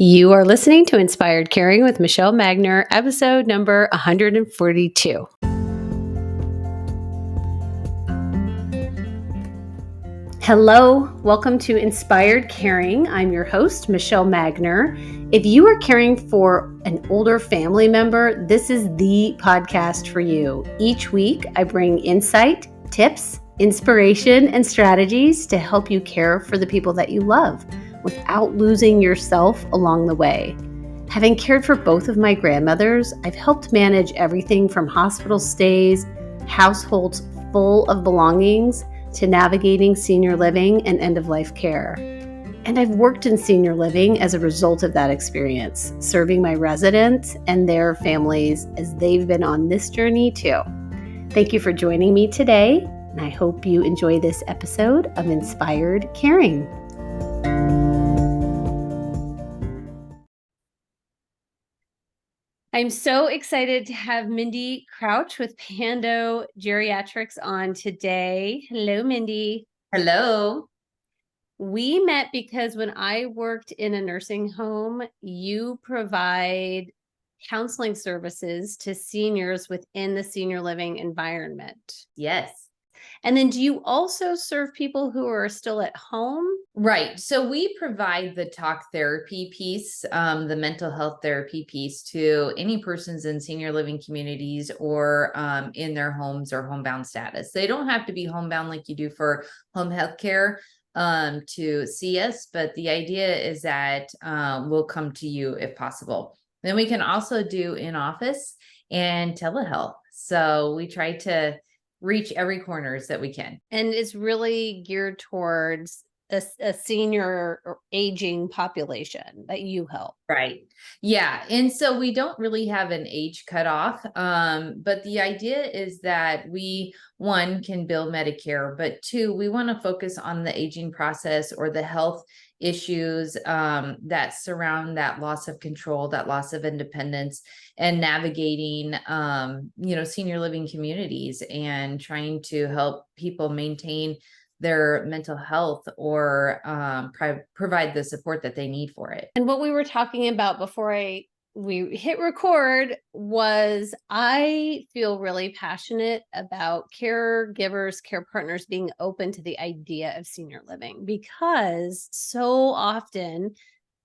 You are listening to Inspired Caring with Michelle Magner, episode number 142. Hello, welcome to Inspired Caring. I'm your host, Michelle Magner. If you are caring for an older family member, this is the podcast for you. Each week, I bring insight, tips, inspiration, and strategies to help you care for the people that you love without losing yourself along the way. Having cared for both of my grandmothers, I've helped manage everything from hospital stays, households full of belongings, to navigating senior living and end-of-life care. And I've worked in senior living as a result of that experience, serving my residents and their families as they've been on this journey too. Thank you for joining me today, and I hope you enjoy this episode of Inspired Caring. I'm so excited to have Mindy Crouch with Pando Geriatrics on today. Hello, Mindy. Hello. We met because when I worked in a nursing home, you provide counseling services to seniors within the senior living environment. Yes. And then do you also serve people who are still at home? Right. So we provide the talk therapy piece, the mental health therapy piece to any persons in senior living communities or in their homes or homebound status. They don't have to be homebound like you do for home health care to see us, but the idea is that we'll come to you if possible. Then we can also do in-office and telehealth. So we try to reach every corners that we can. And it's really geared towards a senior or aging population that you help. Right. Yeah. And so we don't really have an age cutoff. But the idea is that we, one, can bill Medicare, but two, we want to focus on the aging process or the health issues that surround that loss of control, that loss of independence, and navigating, senior living communities and trying to help people maintain their mental health or provide the support that they need for it. And what we were talking about before we hit record was I feel really passionate about caregivers, care partners being open to the idea of senior living, because so often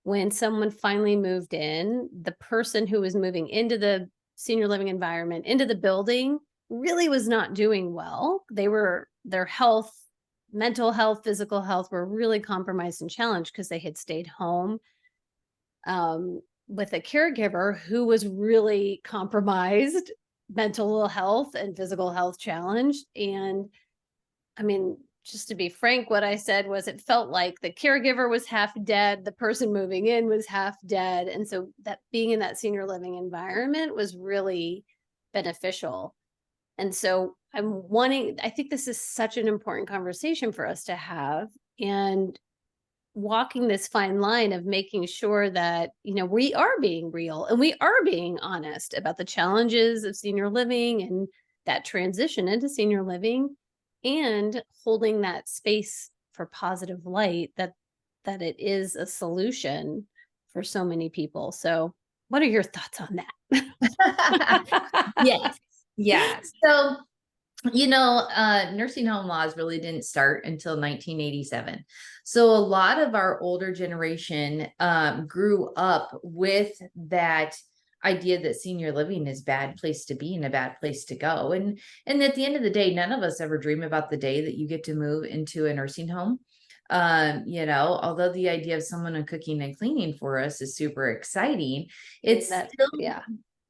when someone finally moved in, the person who was moving into the senior living environment, into the building, really was not doing well. Their health, mental health, physical health were really compromised and challenged because they had stayed home with a caregiver who was really compromised, mental health and physical health challenged. And I mean, just to be frank, what I said was it felt like the caregiver was half dead, the person moving in was half dead. And so that being in that senior living environment was really beneficial. And so I think this is such an important conversation for us to have, and walking this fine line of making sure that, we are being real and we are being honest about the challenges of senior living and that transition into senior living, and holding that space for positive light that it is a solution for so many people. So what are your thoughts on that? Yes. Yeah. So, nursing home laws really didn't start until 1987. So a lot of our older generation grew up with that idea that senior living is a bad place to be and a bad place to go. And at the end of the day, none of us ever dream about the day that you get to move into a nursing home. Although the idea of someone cooking and cleaning for us is super exciting, it's still,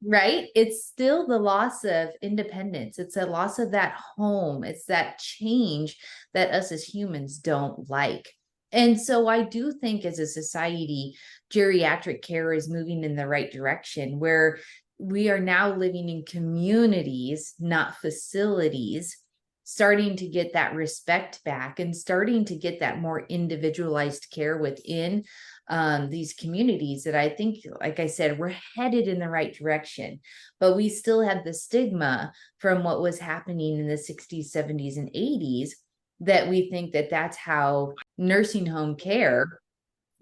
right? It's still the loss of independence. It's a loss of that home. It's that change that us as humans don't like. And so I do think as a society, geriatric care is moving in the right direction, where we are now living in communities, not facilities, starting to get that respect back and starting to get that more individualized care within these communities that I think, like I said, we're headed in the right direction, but we still have the stigma from what was happening in the 60s, 70s, and 80s that we think that that's how nursing home care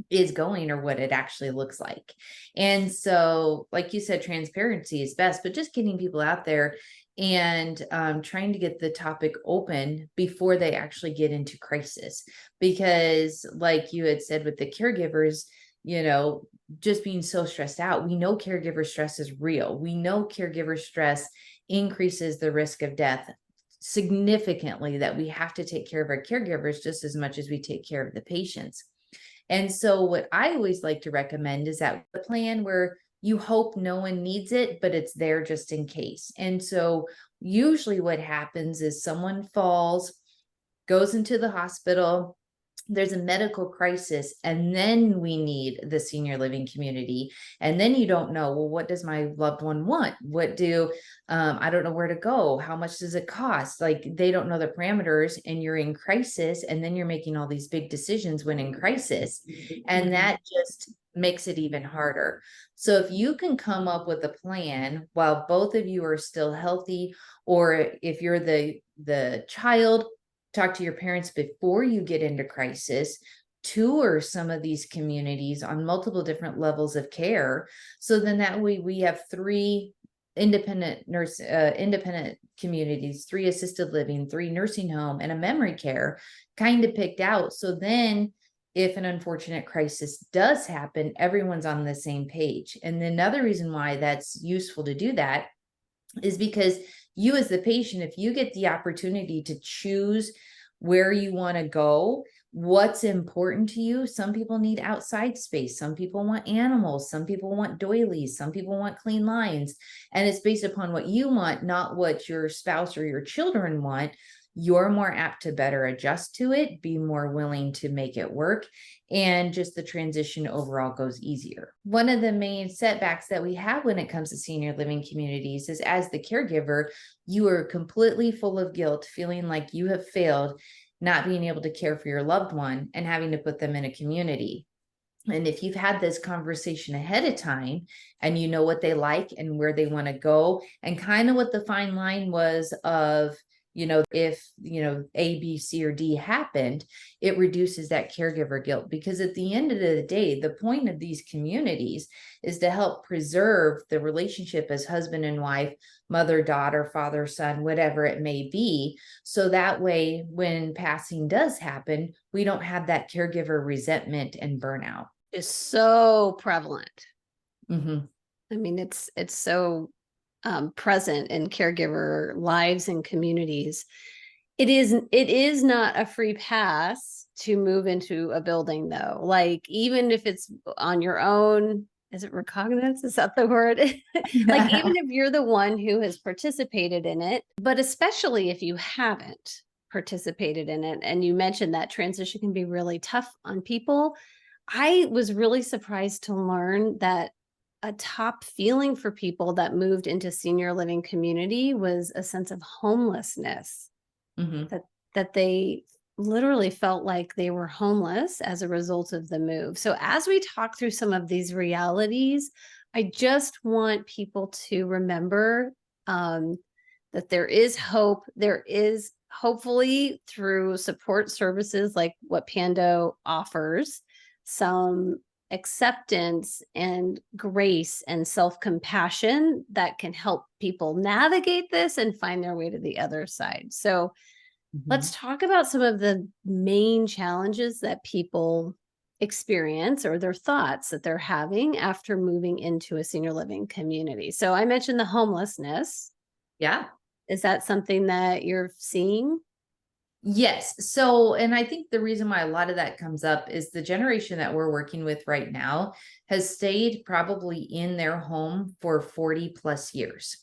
is going or what it actually looks like. And so, like you said, transparency is best, but just getting people out there and trying to get the topic open before they actually get into crisis. Because, like you had said with the caregivers, just being so stressed out, we know caregiver stress is real. We know caregiver stress increases the risk of death significantly, that we have to take care of our caregivers just as much as we take care of the patients. And so what I always like to recommend is that the plan where you hope no one needs it, but it's there just in case. And so usually what happens is someone falls, goes into the hospital, there's a medical crisis, and then we need the senior living community. And then you don't know, well, what does my loved one want? I don't know where to go. How much does it cost? Like, they don't know the parameters, and you're in crisis, and then you're making all these big decisions when in crisis. And that just makes it even harder. So if you can come up with a plan while both of you are still healthy, or if you're the child, talk to your parents before you get into crisis, tour some of these communities on multiple different levels of care. So then that way we have 3 independent communities, 3 assisted living, 3 nursing home, and a memory care kind of picked out. So then if an unfortunate crisis does happen, everyone's on the same page. And another reason why that's useful to do that is because you, as the patient, if you get the opportunity to choose where you want to go, what's important to you. Some people need outside space. Some people want animals. Some people want doilies. Some people want clean lines. And it's based upon what you want, not what your spouse or your children want. You're more apt to better adjust to it, be more willing to make it work, and just the transition overall goes easier. One of the main setbacks that we have when it comes to senior living communities is, as the caregiver, you are completely full of guilt, feeling like you have failed, not being able to care for your loved one and having to put them in a community. And if you've had this conversation ahead of time and you know what they like and where they want to go, and kind of what the fine line was of, if, A, B, C, or D happened, it reduces that caregiver guilt. Because at the end of the day, the point of these communities is to help preserve the relationship as husband and wife, mother, daughter, father, son, whatever it may be. So that way, when passing does happen, we don't have that caregiver resentment and burnout. Is so prevalent. Mm-hmm. I mean, it's so present in caregiver lives and communities. It is not a free pass to move into a building, though. Like, even if it's on your own, is it recognizance? Is that the word? Like, even if you're the one who has participated in it, but especially if you haven't participated in it, and you mentioned that transition can be really tough on people. I was really surprised to learn that a top feeling for people that moved into senior living community was a sense of homelessness. Mm-hmm. That they literally felt like they were homeless as a result of the move. So as we talk through some of these realities, I just want people to remember that there is hope. There is, hopefully, through support services like what Pando offers, some acceptance and grace and self-compassion that can help people navigate this and find their way to the other side. So let's talk about some of the main challenges that people experience, or their thoughts that they're having after moving into a senior living community. So I mentioned the homelessness. Yeah. Is that something that you're seeing? Yes. So, and I think the reason why a lot of that comes up is the generation that we're working with right now has stayed probably in their home for 40 plus years.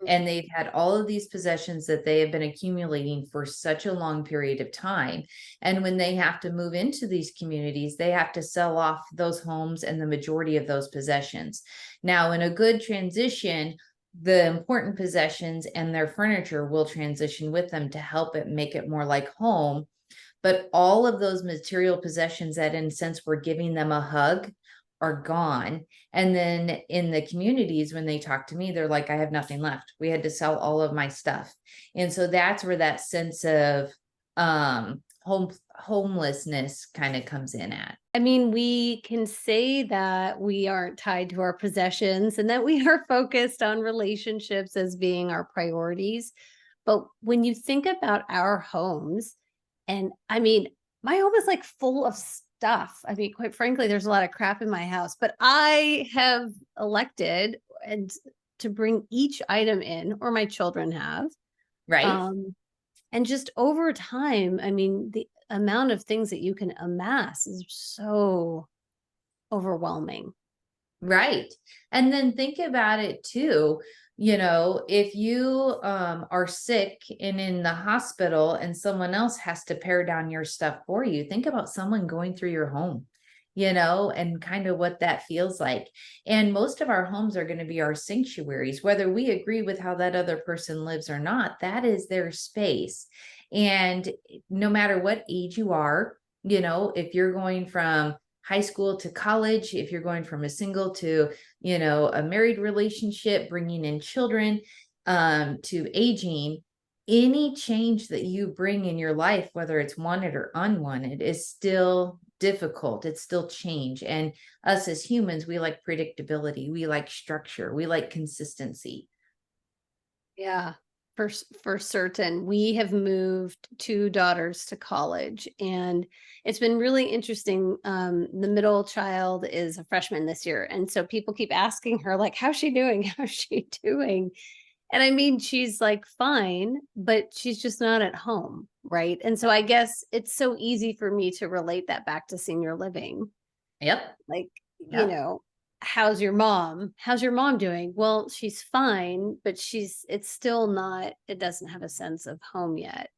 And they've had all of these possessions that they have been accumulating for such a long period of time. And when they have to move into these communities, they have to sell off those homes and the majority of those possessions. Now, in a good transition, the important possessions and their furniture will transition with them to help it make it more like home. But all of those material possessions that, in a sense, were giving them a hug are gone. And then in the communities, when they talk to me, they're like, I have nothing left. We had to sell all of my stuff. And so that's where that sense of homelessness kind of comes in at. I mean, we can say that we aren't tied to our possessions and that we are focused on relationships as being our priorities. But when you think about our homes, and I mean, my home is like full of stuff. I mean, quite frankly, there's a lot of crap in my house, but I have elected and to bring each item in, or my children have. Right. Um, and just over time, I mean, the amount of things that you can amass is so overwhelming. Right. And then think about it too. If you are sick and in the hospital and someone else has to pare down your stuff for you, think about someone going through your home, and kind of what that feels like. And most of our homes are going to be our sanctuaries, whether we agree with how that other person lives or not, that is their space. And no matter what age you are, if you're going from high school to college, if you're going from a single to, a married relationship, bringing in children, to aging, any change that you bring in your life, whether it's wanted or unwanted, is still difficult. It's still change. And us as humans, we like predictability. We like structure. We like consistency. Yeah, for certain. We have moved two daughters to college, and it's been really interesting. The middle child is a freshman this year, and so people keep asking her, like, "How's she doing? How's she doing?" And I mean, she's like fine, but she's just not at home, right? And so I guess it's so easy for me to relate that back to senior living. Yep. Like, Yep. how's your mom? How's your mom doing? Well, she's fine, but it's still not, it doesn't have a sense of home yet.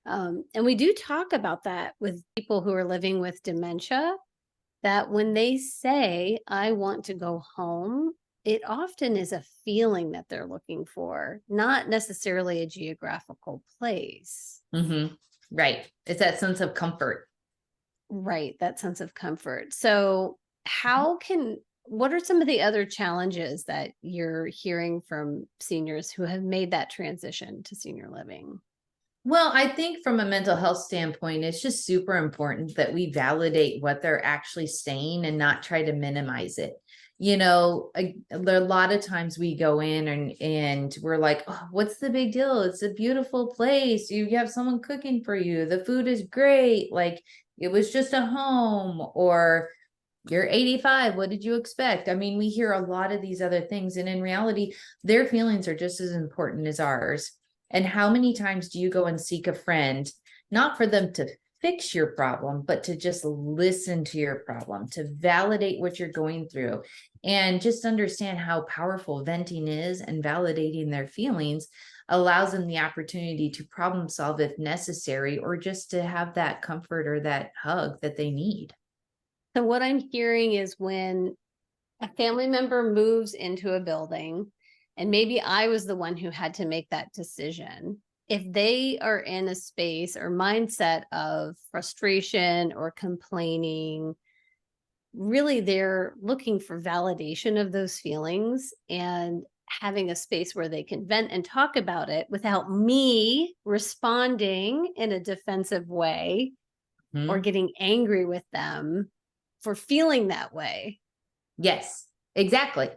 And we do talk about that with people who are living with dementia, that when they say, I want to go home, it often is a feeling that they're looking for, not necessarily a geographical place. Right. It's that sense of comfort. Right, that sense of comfort. So, what are some of the other challenges that you're hearing from seniors who have made that transition to senior living? Well, I think from a mental health standpoint, it's just super important that we validate what they're actually saying and not try to minimize it. There are a lot of times we go in and we're like, oh, what's the big deal? It's a beautiful place. You have someone cooking for you. The food is great. Like it was just a home, or you're 85. What did you expect? I mean, we hear a lot of these other things, and in reality, their feelings are just as important as ours. And how many times do you go and seek a friend, not for them to fix your problem, but to just listen to your problem, to validate what you're going through, and just understand how powerful venting is, and validating their feelings allows them the opportunity to problem solve if necessary, or just to have that comfort or that hug that they need. So, what I'm hearing is when a family member moves into a building, and maybe I was the one who had to make that decision. If they are in a space or mindset of frustration or complaining, really they're looking for validation of those feelings and having a space where they can vent and talk about it without me responding in a defensive way or Hmm. getting angry with them for feeling that way. Yes, exactly.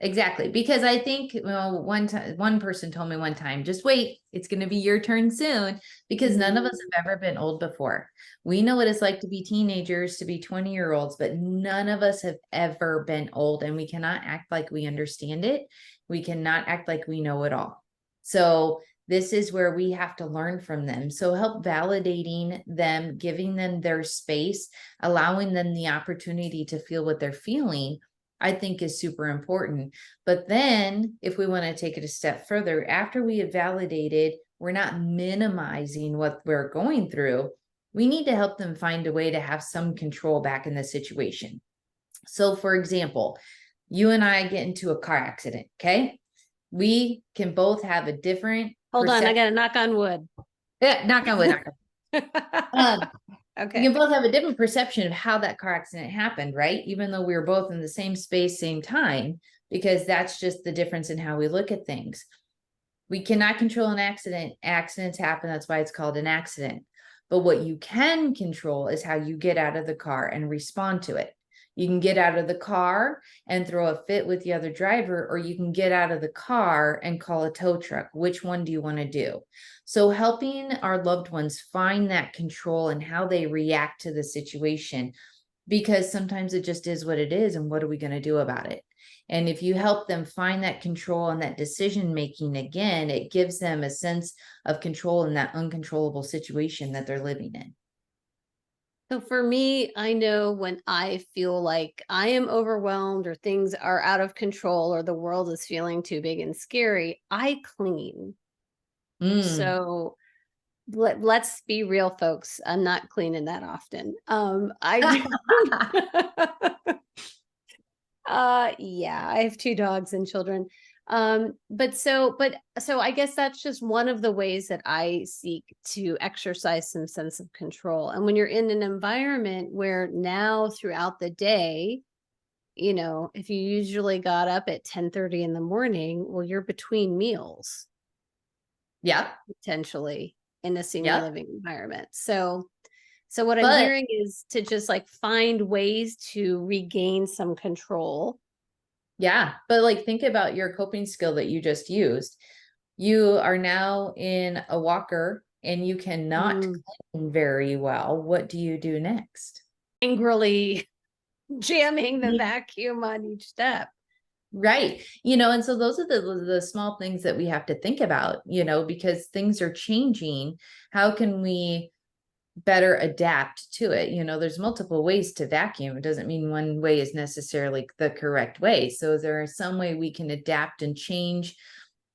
Exactly. Because I think, one time, one person told me one time, just wait, it's going to be your turn soon, because none of us Mm. have ever been old before. We know what it's like to be teenagers, to be 20-year-olds, but none of us have ever been old, and we cannot act like we understand it. We cannot act like we know it all. So this is where we have to learn from them. So help validating them, giving them their space, allowing them the opportunity to feel what they're feeling, I think is super important. But then if we want to take it a step further, after we have validated, we're not minimizing what we're going through. We need to help them find a way to have some control back in the situation. So for example, you and I get into a car accident, okay? We can both have a different Hold on, I perception. got to knock on wood. Knock on wood, knock on. We Okay. can both have a different perception of how that car accident happened, right? Even though we were both in the same space, same time, because that's just the difference in how we look at things. We cannot control an accident. Accidents happen. That's why it's called an accident. But what you can control is how you get out of the car and respond to it. You can get out of the car and throw a fit with the other driver, or you can get out of the car and call a tow truck. Which one do you want to do? So helping our loved ones find that control and how they react to the situation, because sometimes it just is what it is. And what are we going to do about it? And if you help them find that control and that decision making again, it gives them a sense of control in that uncontrollable situation that they're living in. So for me, I know when I feel like I am overwhelmed or things are out of control or the world is feeling too big and scary, I clean. Mm. So let's be real, folks. I'm not cleaning that often. I do. Yeah, I have 2 dogs and children. But so I guess that's just one of the ways that I seek to exercise some sense of control. And when you're in an environment where now throughout the day, if you usually got up at 10:30 in the morning, well, you're between meals Yep. potentially in a senior Yep. living environment. So what I'm But hearing is to just like find ways to regain some control. yeah, but like think about your coping skill that you just used. You are now in a walker and you cannot Mm. clean very well. What do you do next? Angrily jamming the vacuum on each step. Right. And so those are the small things that we have to think about, because things are changing. How can we better adapt to it? There's multiple ways to vacuum. It doesn't mean one way is necessarily the correct way. So is there some way we can adapt and change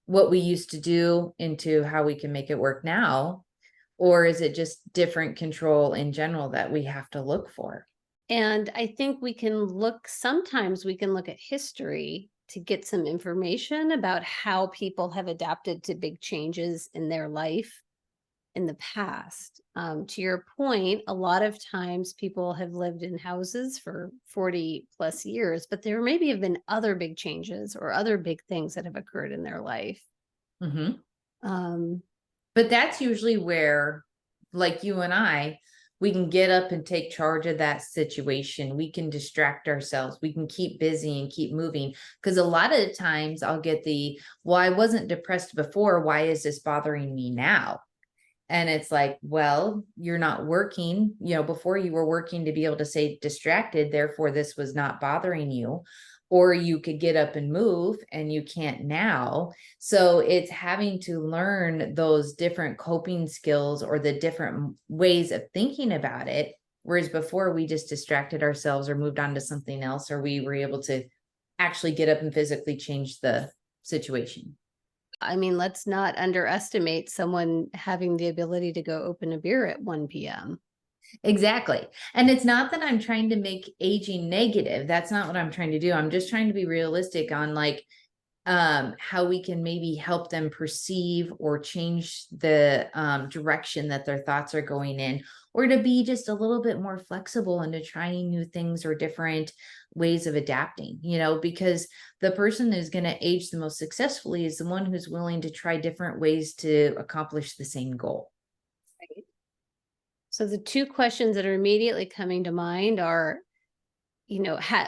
what we used to do into how we can make it work now? Or is it just different control in general that we have to look for? And I think sometimes we can look at history to get some information about how people have adapted to big changes in their life in the past. To your point, a lot of times people have lived in houses for 40 plus years, but there maybe have been other big changes or other big things that have occurred in their life. Mm-hmm. Um, But that's usually where, like you and I, we can get up and take charge of that situation. We can distract ourselves. We can keep busy and keep moving. Because a lot of the times I'll get well, I wasn't depressed before. Why is this bothering me now? And it's like, well, you're not working. Before you were working to be able to stay distracted. Therefore, this was not bothering you. Or you could get up and move and you can't now. So it's having to learn those different coping skills or the different ways of thinking about it. Whereas before we just distracted ourselves or moved on to something else, or we were able to actually get up and physically change the situation. I mean, let's not underestimate someone having the ability to go open a beer at 1 p.m. Exactly. And it's not that I'm trying to make aging negative. That's not what I'm trying to do. I'm just trying to be realistic on like how we can maybe help them perceive or change the direction that their thoughts are going in, or to be just a little bit more flexible into trying new things or different ways of adapting, because the person who's going to age the most successfully is the one who's willing to try different ways to accomplish the same goal. Right. So the 2 questions that are immediately coming to mind are,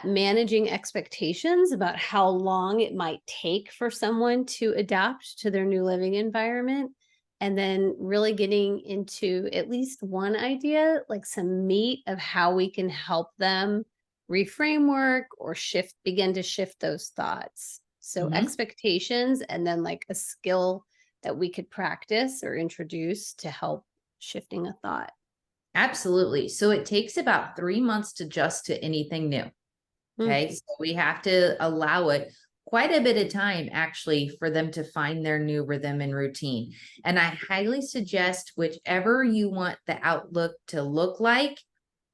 managing expectations about how long it might take for someone to adapt to their new living environment. And then really getting into at least one idea, like some meat of how we can help them reframe work or begin to shift those thoughts. So Mhm. expectations and then like a skill that we could practice or introduce to help shifting a thought. Absolutely. So it takes about 3 months to adjust to anything new. Hmm. Okay. So we have to allow it quite a bit of time actually for them to find their new rhythm and routine. And I highly suggest whichever you want the outlook to look like,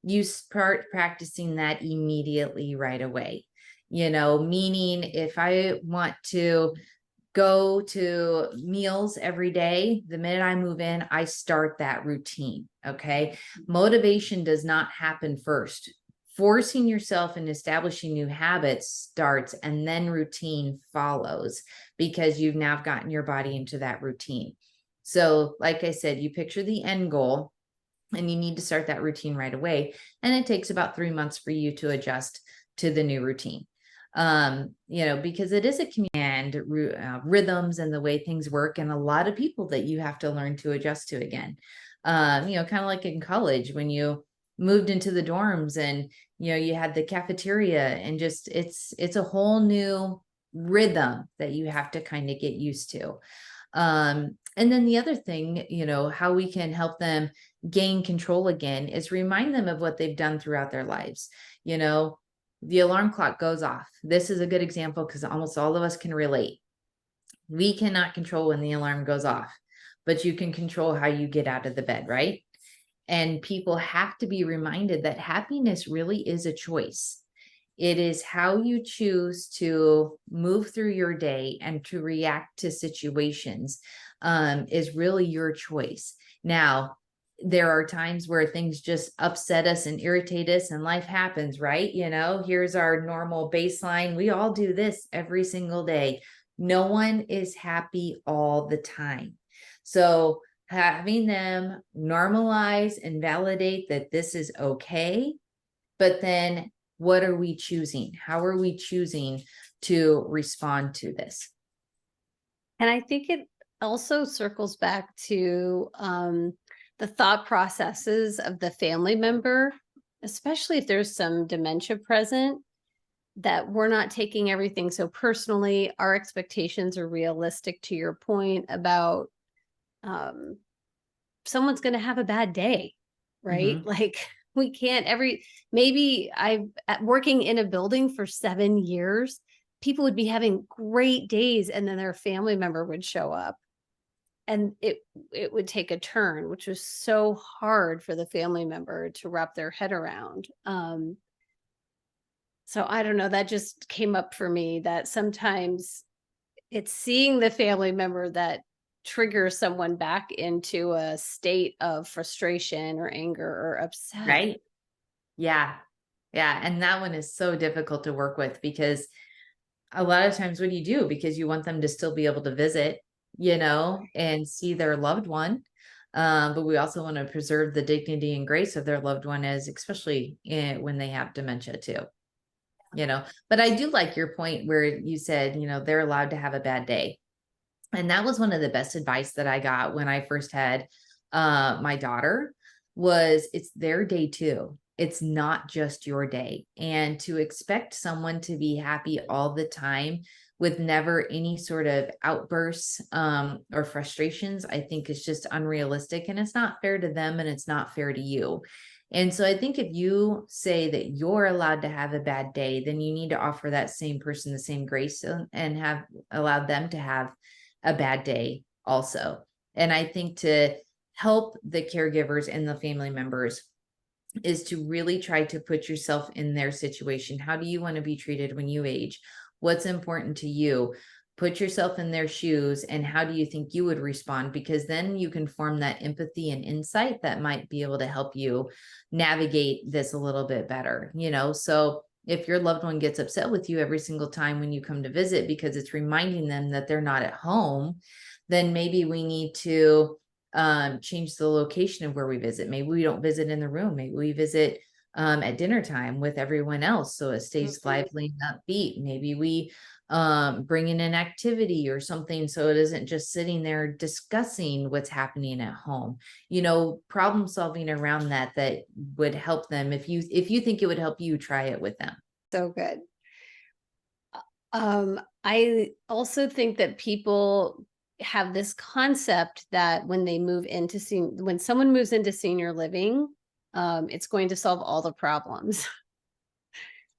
you start practicing that immediately right away. Meaning if I want to go to meals every day, the minute I move in, I start that routine. Okay. Motivation does not happen first. Forcing yourself and establishing new habits starts, and then routine follows because you've now gotten your body into that routine. So, like I said, you picture the end goal. and you need to start that routine right away. And it takes about 3 months for you to adjust to the new routine. Because it is a command, rhythms and the way things work, and a lot of people that you have to learn to adjust to again. Kind of like in college when you moved into the dorms and you had the cafeteria, and just it's a whole new rhythm that you have to kind of get used to. And then the other thing, how we can help them gain control again is remind them of what they've done throughout their lives. The alarm clock goes off. This is a good example because almost all of us can relate. We cannot control when the alarm goes off, but you can control how you get out of the bed, right? And people have to be reminded that happiness really is a choice. It is how you choose to move through your day and to react to situations, is really your choice. Now, there are times where things just upset us and irritate us, and life happens, right? Here's our normal baseline. We all do this every single day. No one is happy all the time. So having them normalize and validate that this is okay, but then what are we choosing? How are we choosing to respond to this? And I think it also circles back to the thought processes of the family member, especially if there's some dementia present, that we're not taking everything so personally. Our expectations are realistic, to your point about um, someone's going to have a bad day, right? Mhm. Like we can't maybe working in a building for 7 years, people would be having great days and then their family member would show up and it would take a turn, which was so hard for the family member to wrap their head around. So I don't know, that just came up for me that sometimes it's seeing the family member that triggers someone back into a state of frustration or anger or upset. Right? Yeah. Yeah. And that one is so difficult to work with because a lot of times what do you do? Because you want them to still be able to visit, and see their loved one. But we also want to preserve the dignity and grace of their loved one, as especially when they have dementia too. But I do like your point where you said, they're allowed to have a bad day. And that was one of the best advice that I got when I first had my daughter, was it's their day too. It's not just your day. And to expect someone to be happy all the time with never any sort of outbursts or frustrations, I think is just unrealistic, and it's not fair to them and it's not fair to you. And so I think if you say that you're allowed to have a bad day, then you need to offer that same person the same grace and have allowed them to have a bad day also. And I think to help the caregivers and the family members is to really try to put yourself in their situation. How do you want to be treated when you age? What's important to you? Put yourself in their shoes, and how do you think you would respond? Because then you can form that empathy and insight that might be able to help you navigate this a little bit better, So if your loved one gets upset with you every single time when you come to visit because it's reminding them that they're not at home, then maybe we need to change the location of where we visit. Maybe we don't visit in the room. Maybe we visit at dinner time with everyone else, so it stays lively and upbeat. Maybe we bring in an activity or something, so it isn't just sitting there discussing what's happening at home. Problem solving around that would help them. If you think it would help you, try it with them. So good. I also think that people have this concept that when they move into when someone moves into senior living, it's going to solve all the problems.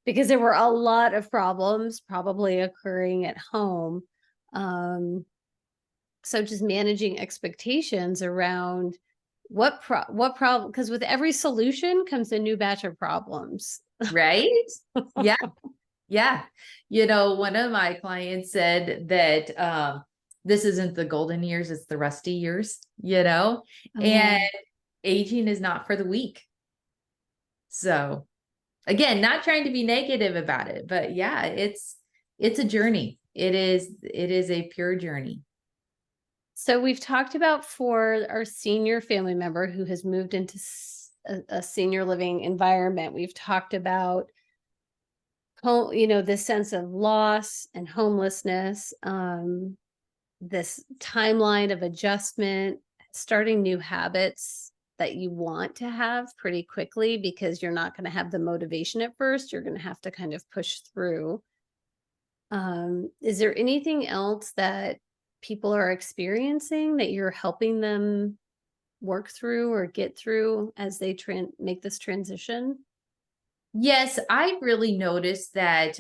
Because there were a lot of problems probably occurring at home. So just managing expectations around what problem, because with every solution comes a new batch of problems. Right? Yeah. Yeah. One of my clients said that this isn't the golden years, it's the rusty years, Oh, yeah. and aging is not for the weak. So again, not trying to be negative about it, but yeah, it's a journey. It is a pure journey. So we've talked about for our senior family member who has moved into a senior living environment. We've talked about home, this sense of loss and homelessness, this timeline of adjustment, starting new habits that you want to have pretty quickly because you're not going to have the motivation at first. You're going to have to kind of push through. Is there anything else that people are experiencing that you're helping them work through or get through as they make this transition? Yes, I really noticed that.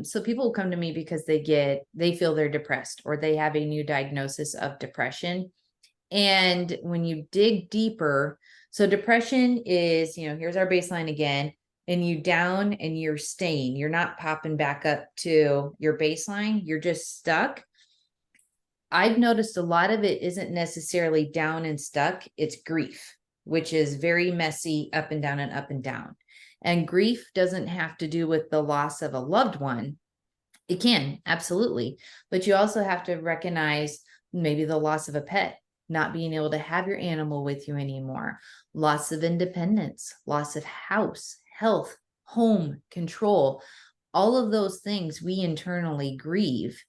So people will come to me because they feel they're depressed or they have a new diagnosis of depression. And when you dig deeper, so depression is, here's our baseline again, and you down and you're staying. You're not popping back up to your baseline. You're just stuck. I've noticed a lot of it isn't necessarily down and stuck. It's grief, which is very messy, up and down and up and down. And grief doesn't have to do with the loss of a loved one. It can, absolutely. But you also have to recognize maybe the loss of a pet, not being able to have your animal with you anymore, loss of independence, loss of house, health, home, control. All of those things we internally grieve.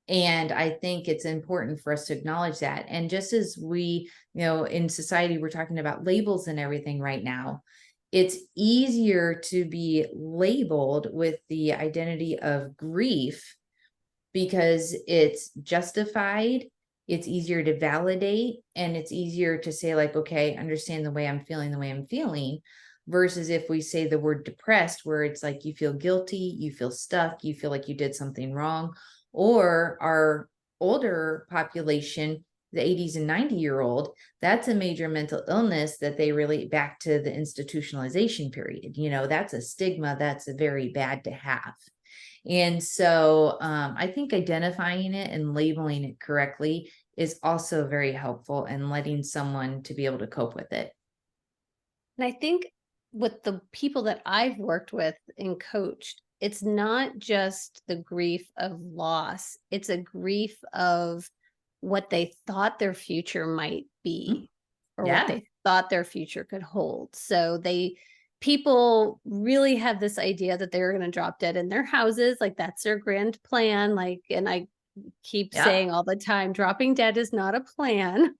And I think it's important for us to acknowledge that. And just as we, in society, we're talking about labels and everything right now, it's easier to be labeled with the identity of grief because it's justified, it's easier to validate, and it's easier to say, like, okay, understand the way I'm feeling, versus if we say the word depressed, where it's like you feel guilty, you feel stuck, you feel like you did something wrong. Or our older population, the 80s and 90-year-old, that's a major mental illness that they relate back to the institutionalization period. That's a stigma that's very bad to have. And so I think identifying it and labeling it correctly is also very helpful in letting someone to be able to cope with it. And I think with the people that I've worked with and coached, it's not just the grief of loss, it's a grief of what they thought their future might Mm, be or what yeah. they thought their future could hold. So people really have this idea that they're going to drop dead in their houses, like that's their grand plan, like, and I keep Yeah. saying all the time, dropping dead is not a plan.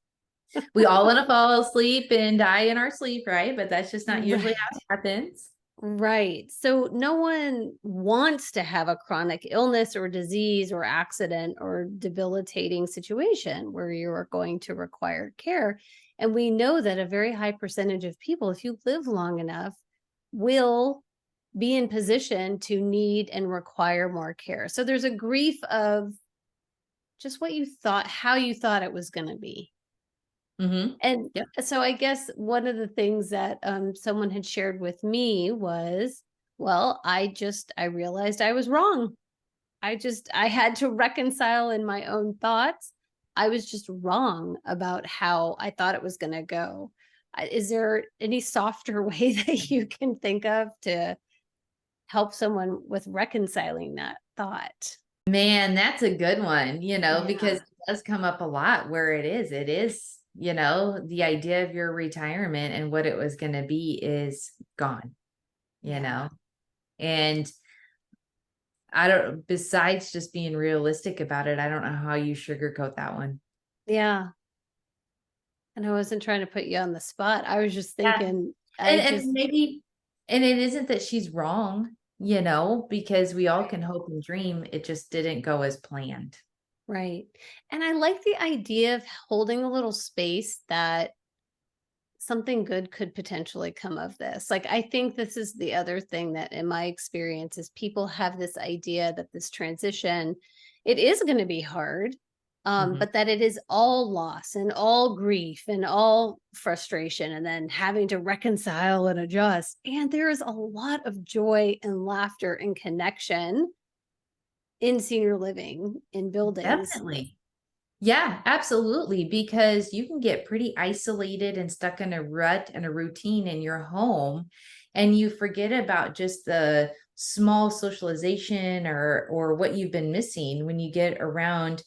We all want to fall asleep and die in our sleep, right? But that's just not usually how Right. it happens. Right. So no one wants to have a chronic illness or disease or accident or debilitating situation where you are going to require care. And we know that a very high percentage of people, if you live long enough, will be in position to need and require more care. So there's a grief of just what you thought, how you thought it was going to be. Mm-hmm. And Yep. so I guess one of the things that someone had shared with me was, well, I realized I was wrong. I had to reconcile in my own thoughts. I was just wrong about how I thought it was going to go. Is there any softer way that you can think of to help someone with reconciling that thought? Man, that's a good one, because Yeah, it does come up a lot where it is, the idea of your retirement and what it was going to be is gone, you yeah, know? And I don't, besides just being realistic about it, I don't know how you sugarcoat that one. yeah. And I wasn't trying to put you on the spot. I was just Yeah. thinking, And I and just maybe and it isn't that she's wrong, because we all can hope and dream. It just didn't go as planned. right. And I like the idea of holding a little space that something good could potentially come of this. Like, I think this is the other thing that in my experience is people have this idea that this transition, it is going to be hard, Mhm. but that it is all loss and all grief and all frustration and then having to reconcile and adjust. And there is a lot of joy and laughter and connection in senior living in buildings. Definitely. Yeah, absolutely. Because you can get pretty isolated and stuck in a rut and a routine in your home, and you forget about just the small socialization or what you've been missing when you get around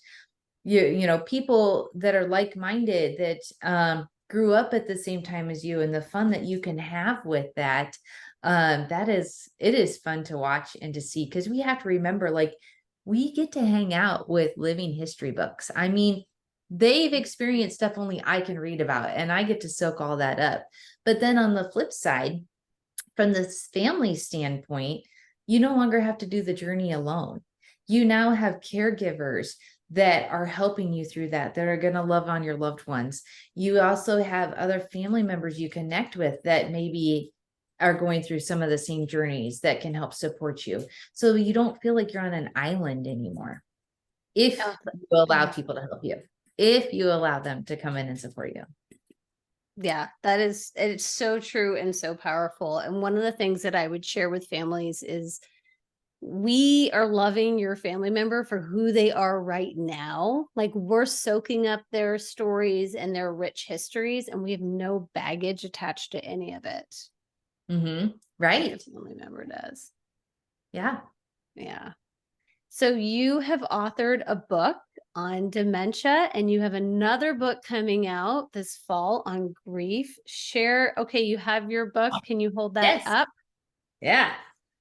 you know, people that are like-minded, that grew up at the same time as you, and the fun that you can have with that. It is fun to watch and to see, because we have to remember, like, we get to hang out with living history books. I mean, they've experienced stuff only I can read about, and I get to soak all that up. But then on the flip side, from this family standpoint, you no longer have to do the journey alone. You now have caregivers that are helping you through that are going to love on your loved ones. You also have other family members you connect with that maybe are going through some of the same journeys that can help support you. So you don't feel like you're on an island anymore. If Yeah. you allow Yeah. people to help you, if you allow them to come in and support you. Yeah, it's so true and so powerful. And one of the things that I would share with families is we are loving your family member for who they are right now. Like, we're soaking up their stories and their rich histories, and we have no baggage attached to any of it. Mm-hmm. Like a Right. family member does. Yeah. Yeah. So you have authored a book on dementia, and you have another book coming out this fall on grief. Share. Okay, you have your book. Can you hold that Yes. up? Yeah.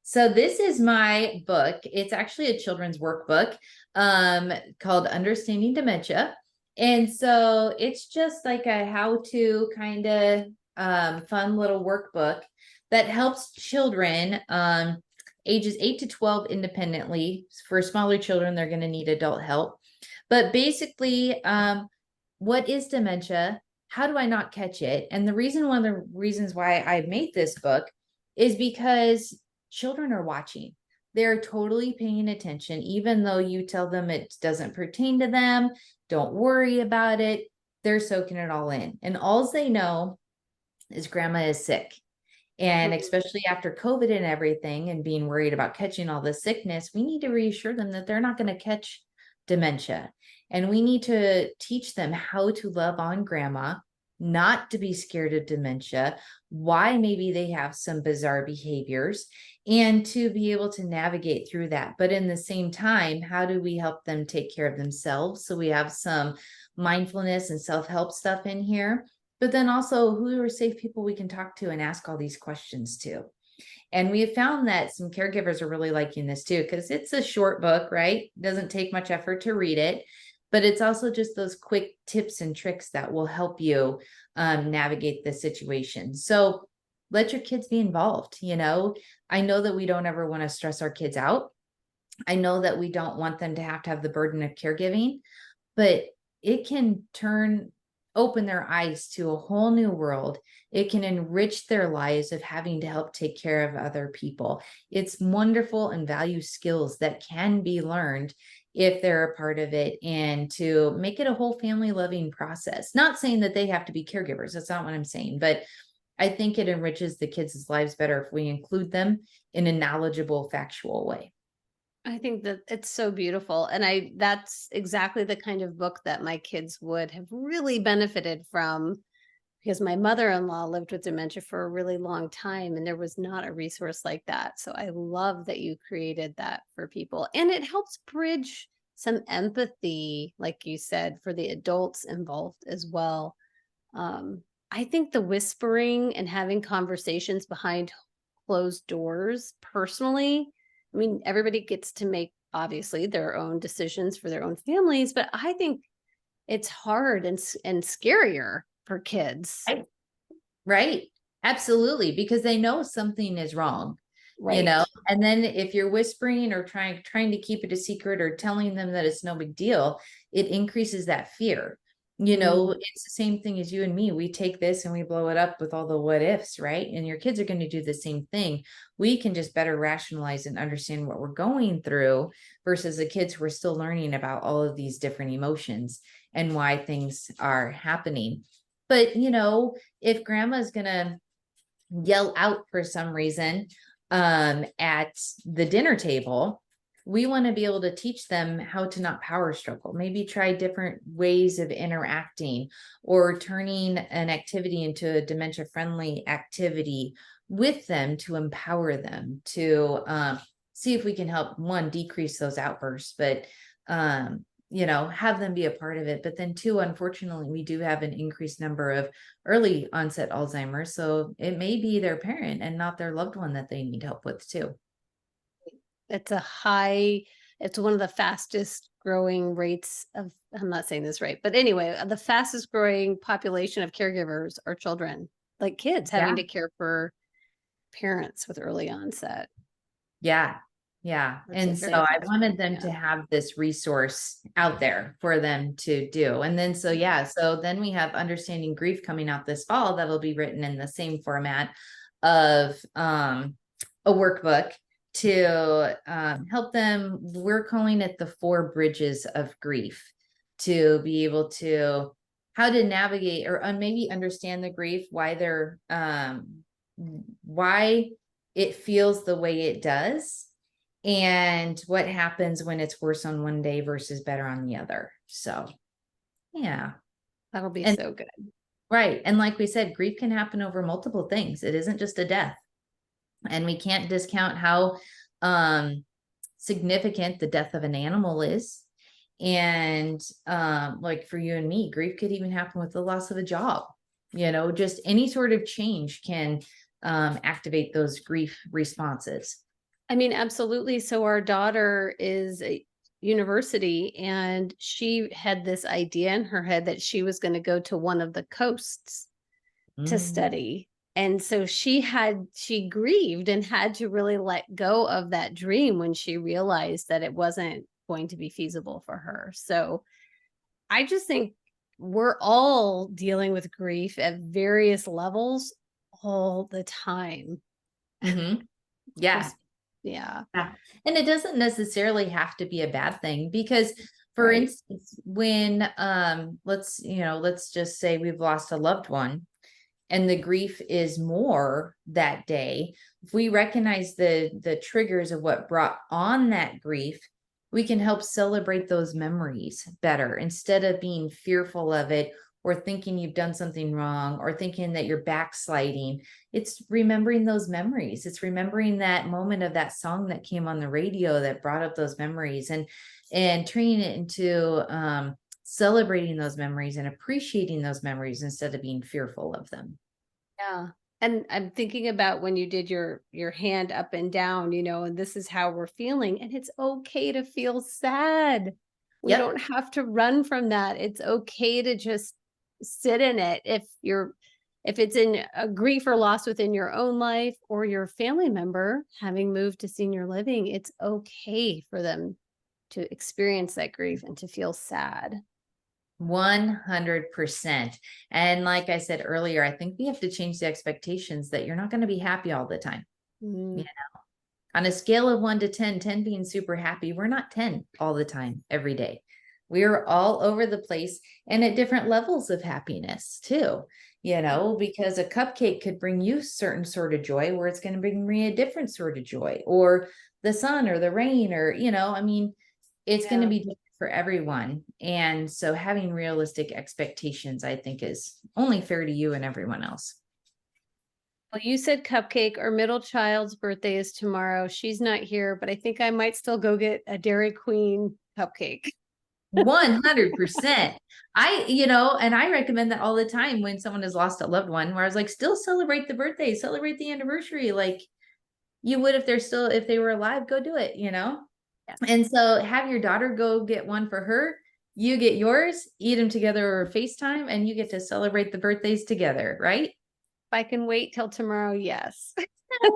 So this is my book. It's actually a children's workbook called Understanding Dementia. And so it's just like a how-to kind of fun little workbook that helps children ages 8 to 12 independently. For smaller children, they're going to need adult help. But basically, what is dementia? How do I not catch it? And one of the reasons why I made this book is because children are watching. They're totally paying attention, even though you tell them it doesn't pertain to them. Don't worry about it. They're soaking it all in. And all they know is grandma is sick. And Mhm. especially after COVID and everything, and being worried about catching all the sickness, we need to reassure them that they're not going to catch dementia. And we need to teach them how to love on grandma, not to be scared of dementia, why maybe they have some bizarre behaviors, and to be able to navigate through that. But in the same time, how do we help them take care of themselves? So we have some mindfulness and self-help stuff in here, but then also who are safe people we can talk to and ask all these questions to. And we have found that some caregivers are really liking this too, because it's a short book, right? It doesn't take much effort to read it, but it's also just those quick tips and tricks that will help you navigate the situation. So let your kids be involved. You know, I know that we don't ever want to stress our kids out. I know that we don't want them to have the burden of caregiving, but it can open their eyes to a whole new world. It can enrich their lives of having to help take care of other people. It's wonderful and value skills that can be learned if they're a part of it, and to make it a whole family loving process. Not saying that they have to be caregivers. That's not what I'm saying, but I think it enriches the kids' lives better if we include them in a knowledgeable, factual way. I think that it's so beautiful. And that's exactly the kind of book that my kids would have really benefited from, because my mother-in-law lived with dementia for a really long time, and there was not a resource like that. So I love that you created that for people. And it helps bridge some empathy, like you said, for the adults involved as well. Um, I think the whispering and having conversations behind closed doors, personally, I mean, everybody gets to make obviously their own decisions for their own families, but I think it's hard and scarier for kids. Right. Right. Absolutely. Because they know something is wrong, you Right. know, and then if you're whispering or trying to keep it a secret, or telling them that it's no big deal, it increases that fear. You know, Mm. it's the same thing as you and me. We take this and we blow it up with all the what ifs, right? And your kids are going to do the same thing. We can just better rationalize and understand what we're going through, versus the kids who are still learning about all of these different emotions and why things are happening. But, you know, if grandma's going to yell out for some reason at the dinner table, we want to be able to teach them how to not power struggle, maybe try different ways of interacting, or turning an activity into a dementia friendly activity with them, to empower them to see if we can help, one, decrease those outbursts, but have them be a part of it. But then too, unfortunately, we do have an increased number of early onset Alzheimer's. So it may be their parent and not their loved one that they need help with too. It's one of the fastest growing rates of, I'm not saying this right, but anyway, the fastest growing population of caregivers are children, like kids having Yeah. to care for parents with early onset. Yeah. Yeah. That's And a so very I fast wanted growing, them yeah. to have this resource out there for them to do. And then, so then we have Understanding Grief coming out this fall that'll be written in the same format of a workbook to help them. We're calling it the 4 bridges of grief, to be able to how to navigate or maybe understand the grief, why it feels the way it does, and what happens when it's worse on one day versus better on the other. So, yeah. That'll be And so good. right. And like we said, grief can happen over multiple things. It isn't just a death. And we can't discount how significant the death of an animal is. And like for you and me, grief could even happen with the loss of a job. Just any sort of change can activate those grief responses. I mean, absolutely. So our daughter is a university, and she had this idea in her head that she was going to go to one of the coasts to study. And so she grieved and had to really let go of that dream when she realized that it wasn't going to be feasible for her. So I just think we're all dealing with grief at various levels all the time. Mm-hmm. Yeah. Yeah. Yeah. And it doesn't necessarily have to be a bad thing, because for Right. instance, when let's just say we've lost a loved one and the grief is more that day, if we recognize the triggers of what brought on that grief, we can help celebrate those memories better instead of being fearful of it or thinking you've done something wrong or thinking that you're backsliding. It's remembering those memories. It's remembering that moment of that song that came on the radio that brought up those memories, and turning it into celebrating those memories and appreciating those memories instead of being fearful of them. Yeah. And I'm thinking about when you did your hand up and down, and this is how we're feeling. And it's okay to feel sad. We Yep. don't have to run from that. It's okay to just sit in it. If it's in a grief or loss within your own life or your family member having moved to senior living, it's okay for them to experience that grief and to feel sad. 100%. And like I said earlier, I think we have to change the expectations that you're not going to be happy all the time. Mm. On a scale of 1 to 10, 10 being super happy, we're not 10 all the time, every day. We are all over the place and at different levels of happiness too, because a cupcake could bring you certain sort of joy where it's going to bring me a different sort of joy, or the sun or the rain, or, it's going to be different for everyone. And so having realistic expectations, I think, is only fair to you and everyone else. Well, you said cupcake. Our middle child's birthday is tomorrow. She's not here, but I think I might still go get a Dairy Queen cupcake. 100%. And I recommend that all the time when someone has lost a loved one, where I was like, still celebrate the birthday, celebrate the anniversary. Like you would if they were alive, go do it, Yeah. And so have your daughter go get one for her. You get yours, eat them together or FaceTime, and you get to celebrate the birthdays together, right? If I can wait till tomorrow, yes.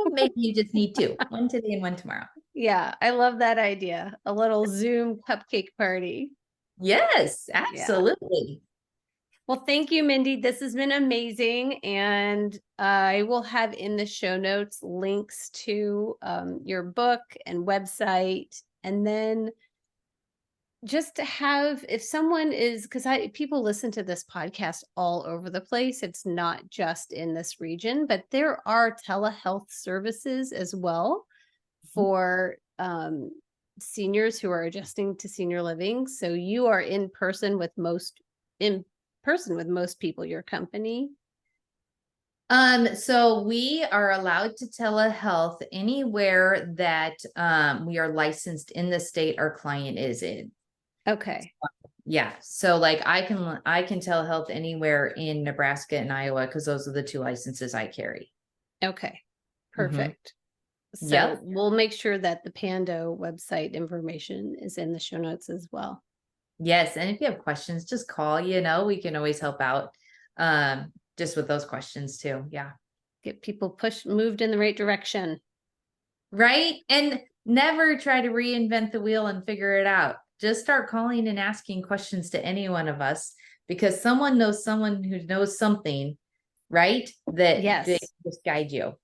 Maybe you just need 2, one today and one tomorrow. Yeah, I love that idea. A little Zoom cupcake party. Yes, Yeah. absolutely. Well, thank you, Mindy. This has been amazing. And I will have in the show notes links to your book and website. And then just to have, if someone is, because people listen to this podcast all over the place. It's not just in this region, but there are telehealth services as well for seniors who are adjusting to senior living. So you are in person with most people, your company. So we are allowed to telehealth anywhere that we are licensed in the state our client is in. Okay. Yeah. So like I can telehealth anywhere in Nebraska and Iowa because those are the two licenses I carry. Okay. Mhm. Perfect. So Yep. we'll make sure that the Pando website information is in the show notes as well. Yes. And if you have questions, just call, we can always help out. Just with those questions too. Yeah. Get people moved in the right direction. Right. And never try to reinvent the wheel and figure it out. Just start calling and asking questions to any one of us because someone who knows something, right? That they Yes. just guide you.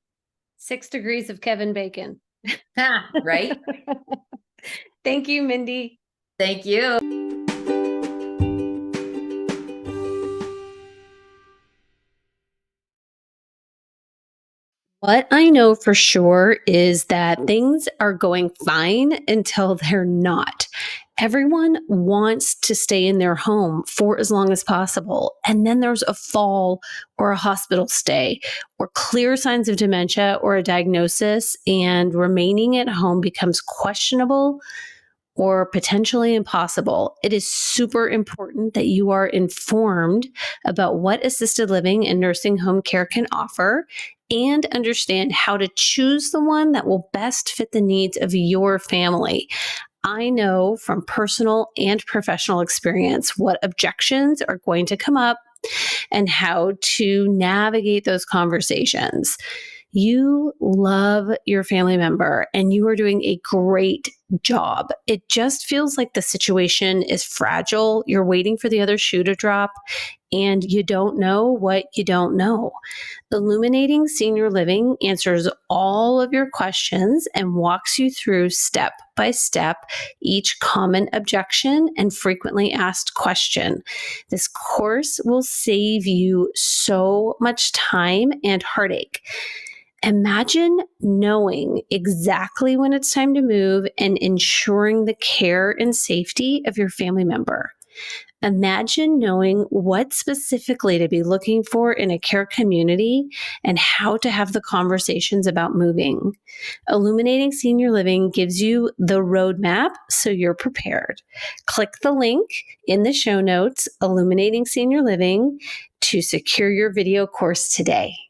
6 degrees of Kevin Bacon. Right? Thank you, Mindy. Thank you. What I know for sure is that things are going fine until they're not. Everyone wants to stay in their home for as long as possible. And then there's a fall or a hospital stay or clear signs of dementia or a diagnosis, and remaining at home becomes questionable or potentially impossible. It is super important that you are informed about what assisted living and nursing home care can offer and understand how to choose the one that will best fit the needs of your family. I know from personal and professional experience what objections are going to come up and how to navigate those conversations. You love your family member and you are doing a great job. It just feels like the situation is fragile. You're waiting for the other shoe to drop and you don't know what you don't know. Illuminating Senior Living answers all of your questions and walks you through step by step each common objection and frequently asked question. This course will save you so much time and heartache. Imagine knowing exactly when it's time to move and ensuring the care and safety of your family member. Imagine knowing what specifically to be looking for in a care community and how to have the conversations about moving. Illuminating Senior Living gives you the roadmap so you're prepared. Click the link in the show notes, Illuminating Senior Living, to secure your video course today.